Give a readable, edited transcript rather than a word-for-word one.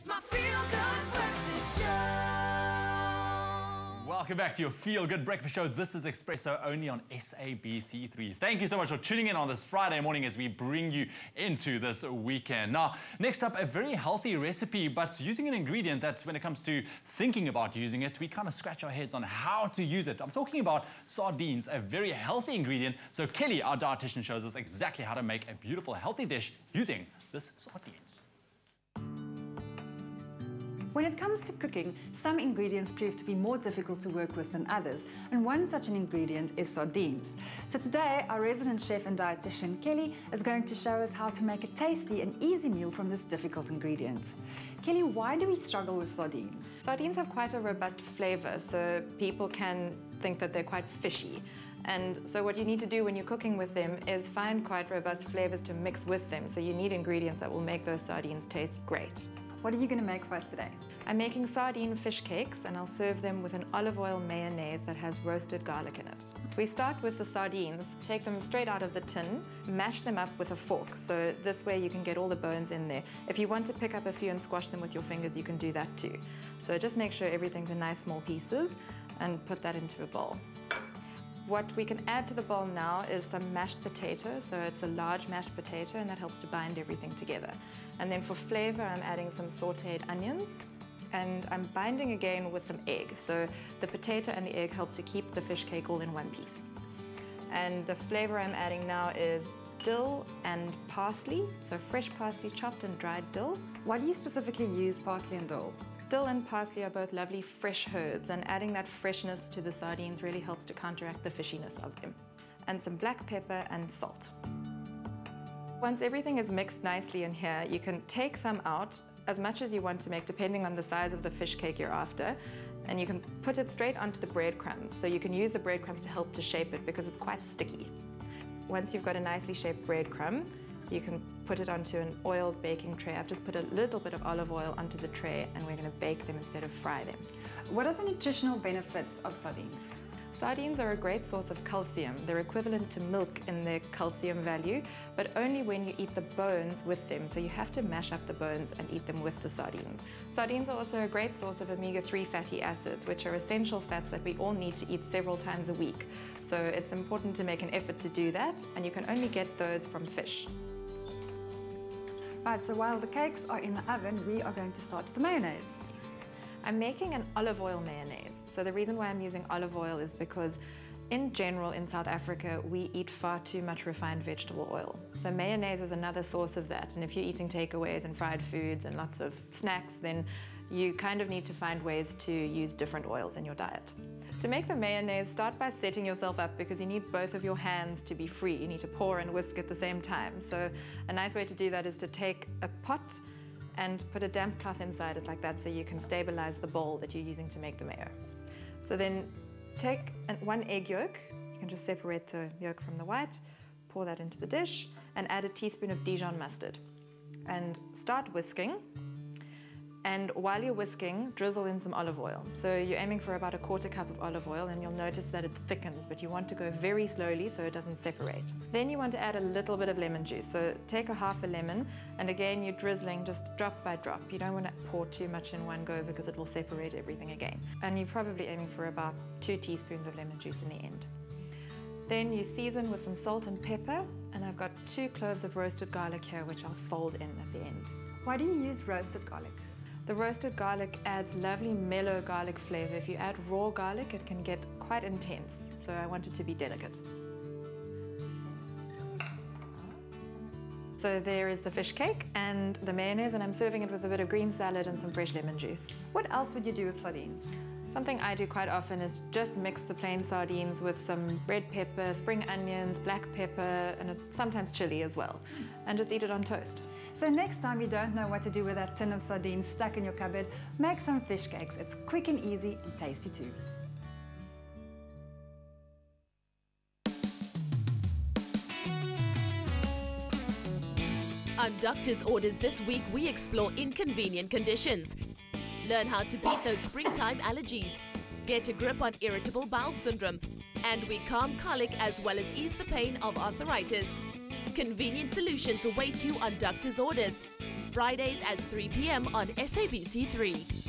It's my feel-good breakfast show. Welcome back to your Feel Good Breakfast Show. This is Expresso, only on SABC3. Thank you so much for tuning in on this Friday morning as we bring you into this weekend. Now, next up, a very healthy recipe, but using an ingredient that when it comes to thinking about using it, we kind of scratch our heads on how to use it. I'm talking about sardines, a very healthy ingredient. So Kelly, our dietitian, shows us exactly how to make a beautiful, healthy dish using this sardines. When it comes to cooking, some ingredients prove to be more difficult to work with than others, and one such an ingredient is sardines. So today, our resident chef and dietitian, Kelly, is going to show us how to make a tasty and easy meal from this difficult ingredient. Kelly, why do we struggle with sardines? Sardines have quite a robust flavor, so people can think that they're quite fishy. And so what you need to do when you're cooking with them is find quite robust flavors to mix with them. So you need ingredients that will make those sardines taste great. What are you going to make for us today? I'm making sardine fish cakes, and I'll serve them with an olive oil mayonnaise that has roasted garlic in it. We start with the sardines, take them straight out of the tin, mash them up with a fork, so this way you can get all the bones in there. If you want to pick up a few and squash them with your fingers, you can do that too. So just make sure everything's in nice small pieces and put that into a bowl. What we can add to the bowl now is some mashed potato, so it's a large mashed potato, and that helps to bind everything together. And then for flavor, I'm adding some sauteed onions, and I'm binding again with some egg. So the potato and the egg help to keep the fish cake all in one piece. And the flavor I'm adding now is dill and parsley, so fresh parsley, chopped and dried dill. Why do you specifically use parsley and dill? Dill and parsley are both lovely fresh herbs, and adding that freshness to the sardines really helps to counteract the fishiness of them. And some black pepper and salt. Once everything is mixed nicely in here, you can take some out, as much as you want to make, depending on the size of the fish cake you're after, and you can put it straight onto the breadcrumbs. So you can use the breadcrumbs to help to shape it because it's quite sticky. Once you've got a nicely shaped breadcrumb, you can put it onto an oiled baking tray. I've just put a little bit of olive oil onto the tray, and we're going to bake them instead of fry them. What are the nutritional benefits of sardines? Sardines are a great source of calcium. They're equivalent to milk in their calcium value, but only when you eat the bones with them. So you have to mash up the bones and eat them with the sardines. Sardines are also a great source of omega-3 fatty acids, which are essential fats that we all need to eat several times a week. So it's important to make an effort to do that, and you can only get those from fish. Right, so while the cakes are in the oven, we are going to start with the mayonnaise. I'm making an olive oil mayonnaise. So the reason why I'm using olive oil is because in general in South Africa, we eat far too much refined vegetable oil. So mayonnaise is another source of that. And if you're eating takeaways and fried foods and lots of snacks, then you kind of need to find ways to use different oils in your diet. To make the mayonnaise, start by setting yourself up because you need both of your hands to be free. You need to pour and whisk at the same time. So a nice way to do that is to take a pot and put a damp cloth inside it like that so you can stabilize the bowl that you're using to make the mayo. So then take one egg yolk, you can just separate the yolk from the white, pour that into the dish, and add a teaspoon of Dijon mustard. And start whisking. And while you're whisking, drizzle in some olive oil. So you're aiming for about a quarter cup of olive oil, and you'll notice that it thickens, but you want to go very slowly so it doesn't separate. Then you want to add a little bit of lemon juice. So take half a lemon, and again, you're drizzling just drop by drop. You don't want to pour too much in one go because it will separate everything again. And you're probably aiming for about 2 teaspoons of lemon juice in the end. Then you season with some salt and pepper, and I've got 2 cloves of roasted garlic here, which I'll fold in at the end. Why do you use roasted garlic? The roasted garlic adds lovely mellow garlic flavor. If you add raw garlic, it can get quite intense, so I want it to be delicate. So there is the fish cake and the mayonnaise, and I'm serving it with a bit of green salad and some fresh lemon juice. What else would you do with sardines? Something I do quite often is just mix the plain sardines with some red pepper, spring onions, black pepper, and sometimes chili as well, and just eat it on toast. So next time you don't know what to do with that tin of sardines stuck in your cupboard, make some fish cakes. It's quick and easy and tasty too. On Doctor's Orders this week, we explore inconvenient conditions. Learn how to beat those springtime allergies. Get a grip on irritable bowel syndrome. And we calm colic as well as ease the pain of arthritis. Convenient solutions await you on Doctor's Orders. Fridays at 3 p.m. on SABC3.